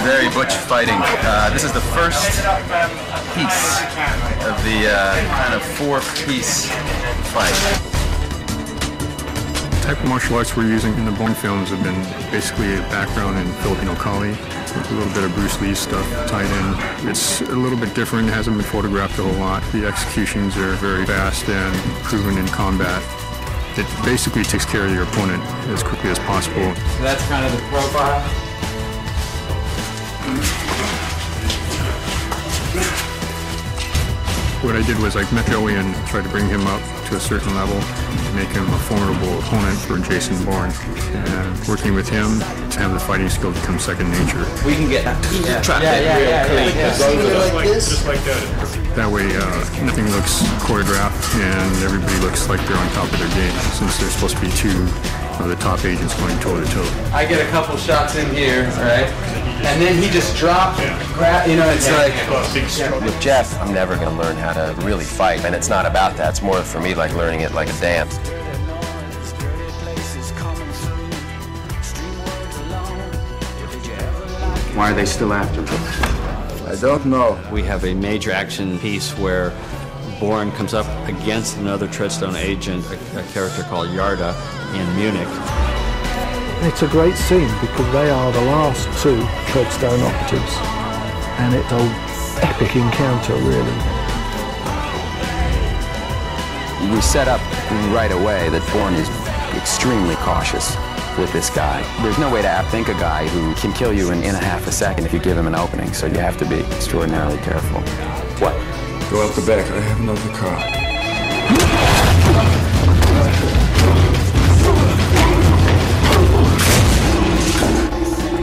Very butch fighting. This is the first piece of the kind of four-piece fight. The type of martial arts we're using in the Bourne films have been basically a background in Filipino Kali, with a little bit of Bruce Lee stuff tied in. It's a little bit different, it hasn't been photographed a whole lot. The executions are very fast and proven in combat. It basically takes care of your opponent as quickly as possible. So that's kind of the profile. What I did was I met Joey and tried to bring him up to a certain level, to make him a formidable opponent for Jason Bourne. And working with him to have the fighting skill become second nature. We can get trap that real clean. Just like that. That way nothing looks choreographed and everybody looks like they're on top of their game, since they're supposed to be two of the top agents going toe-to-toe. I get a couple shots in here, right? And then he just dropped, you know, it's like... With Jeff, I'm never going to learn how to really fight, and it's not about that. It's more for me like learning it like a dance. Why are they still after me? I don't know. We have a major action piece where Born comes up against another Treadstone agent, a character called Yarda, in Munich. It's a great scene because they are the last two Treadstone operatives, and it's an epic encounter, really. We set up right away that Born is extremely cautious with this guy. There's no way to outthink a guy who can kill you in a half a second if you give him an opening, so you have to be extraordinarily careful. What? Go out the back, I have another car.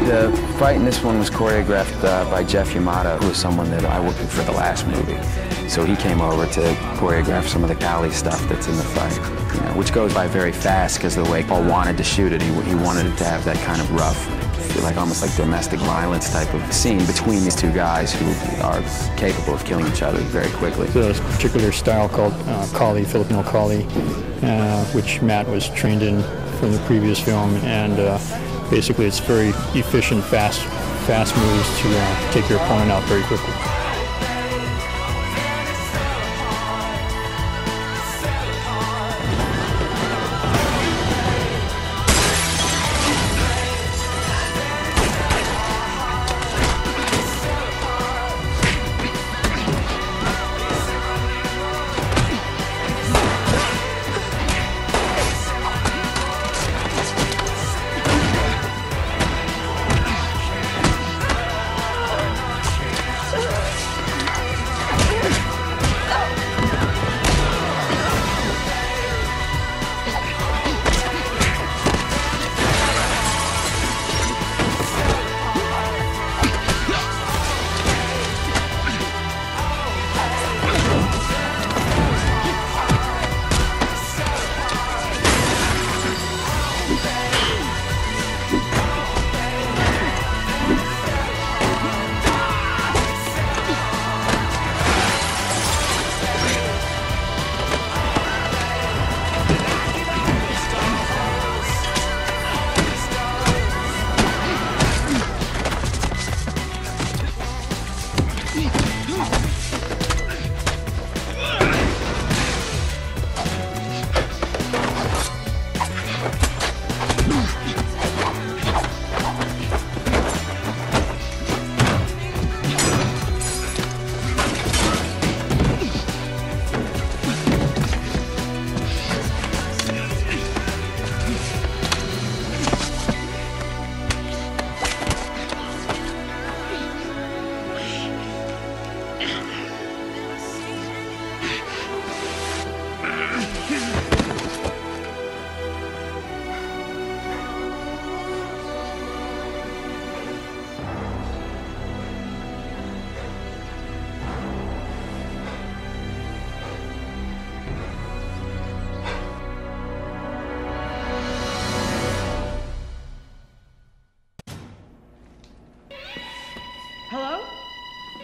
The fight in this one was choreographed by Jeff Imada, who was someone that I worked with for the last movie. So he came over to choreograph some of the Kali stuff that's in the fight, you know, which goes by very fast because the way Paul wanted to shoot it, he wanted it to have that kind of rough, like almost like domestic violence type of scene between these two guys who are capable of killing each other very quickly. There's a particular style called Kali, Filipino Kali, which Matt was trained in from the previous film, and basically it's very efficient, fast moves to take your opponent out very quickly.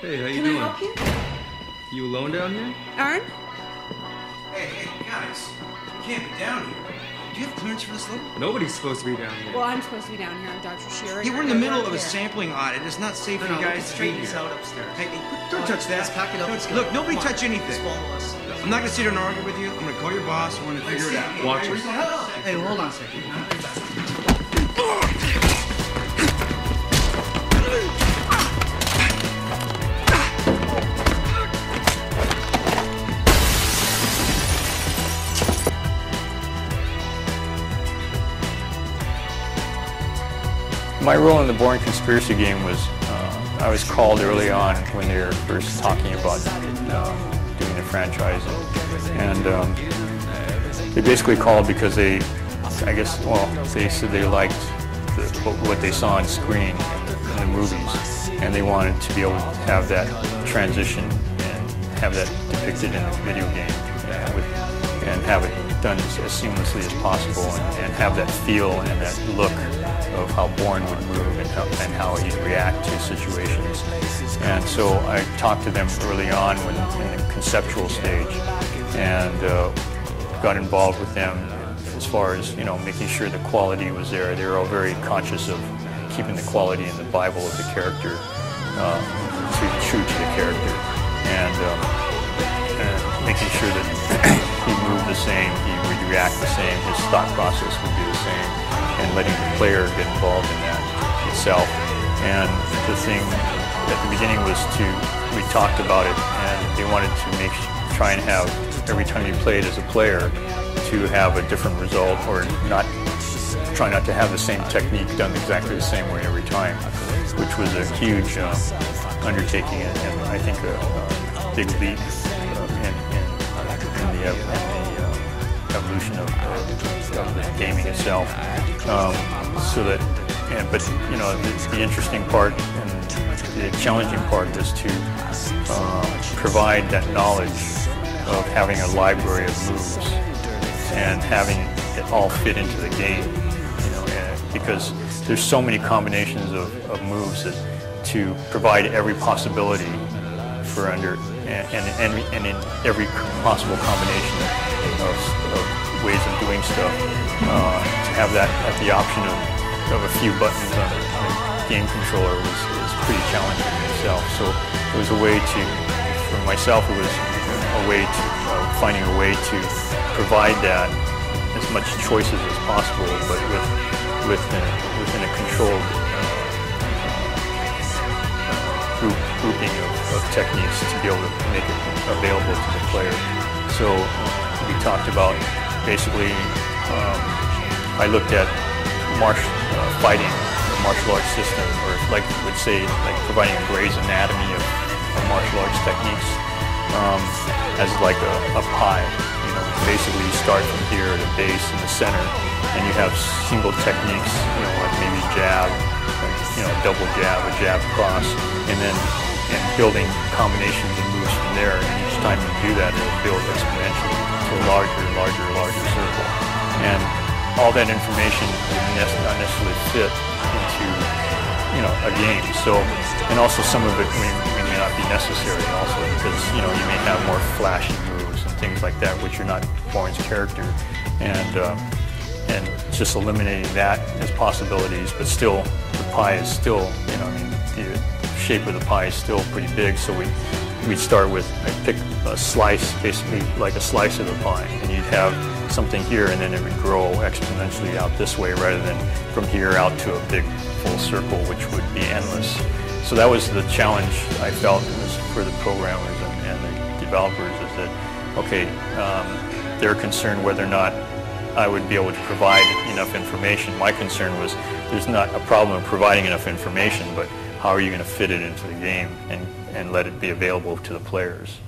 Hey, how you doing? Can I help you? You alone down here? Aaron? Hey, guys. You can't be down here. you have clearance for this though? Nobody's supposed to be down here. Well, I'm supposed to be down here. I'm Dr. Shearer. Yeah, we're in the middle of a sampling audit. It's not safe for you guys to be here. Out upstairs. Hey, don't touch that. Let's pack it up. Look, nobody touch anything. Just follow us. I'm not gonna sit here and argue with you. I'm gonna call your boss. We're gonna figure it out. Watch us. Hey, hold on a second. My role in the Bourne Conspiracy game was, I was called early on when they were first talking about doing the franchise, and they basically called because they, I guess, well, they said they liked what they saw on screen in the movies, and they wanted to be able to have that transition and have that depicted in the video game, and have it done as seamlessly as possible, and have that feel and that look of how Born would move and how he'd react to situations. And so I talked to them early on in the conceptual stage, and got involved with them as far as, you know, making sure the quality was there. They were all very conscious of keeping the quality in the Bible of the character, true to the character, and making sure that he moved the same, he would react the same, his thought process would be the same, and letting the player get involved in that itself. And the thing at the beginning was we talked about it, and they wanted to try and have, every time you played as a player, to have a different result, or try not to have the same technique done exactly the same way every time, which was a huge undertaking, and I think a big leap in the evolution of the gaming itself. But you know, the interesting part and the challenging part was to provide that knowledge of having a library of moves and having it all fit into the game. You know, because there's so many combinations of moves to provide every possibility for and in every possible combination of ways of doing stuff, to have that at the option of a few buttons on a game controller was pretty challenging in itself. So it was a way to, for myself, it was a way to finding a way to provide that as much choices as possible, but within a controlled grouping of techniques to be able to make it available to the player. So we talked about basically, I looked at fighting, the martial arts system, or like would say, like providing a Gray's Anatomy of martial arts techniques, as like a pie. You know, basically you start from here at a base in the center, and you have single techniques, you know, like maybe jab, you know, double jab, a jab cross, and building combinations and moves from there. And each time you do that, it'll build exponentially to a larger circle. And all that information would not necessarily fit into, you know, a game. So, and also some of it may not be necessary also, because, you know, you may have more flashy moves and things like that, which are not Bourne's character. And just eliminating that as possibilities, but still, the pie is still, you know, I mean, the shape of the pie is still pretty big, so we'd start with, I'd pick a slice, basically like a slice of the pie, and you'd have something here, and then it would grow exponentially out this way rather than from here out to a big full circle, which would be endless. So that was the challenge I felt was for the programmers and the developers, is that, okay, they're concerned whether or not I would be able to provide enough information. My concern was there's not a problem of providing enough information, but how are you going to fit it into the game and let it be available to the players?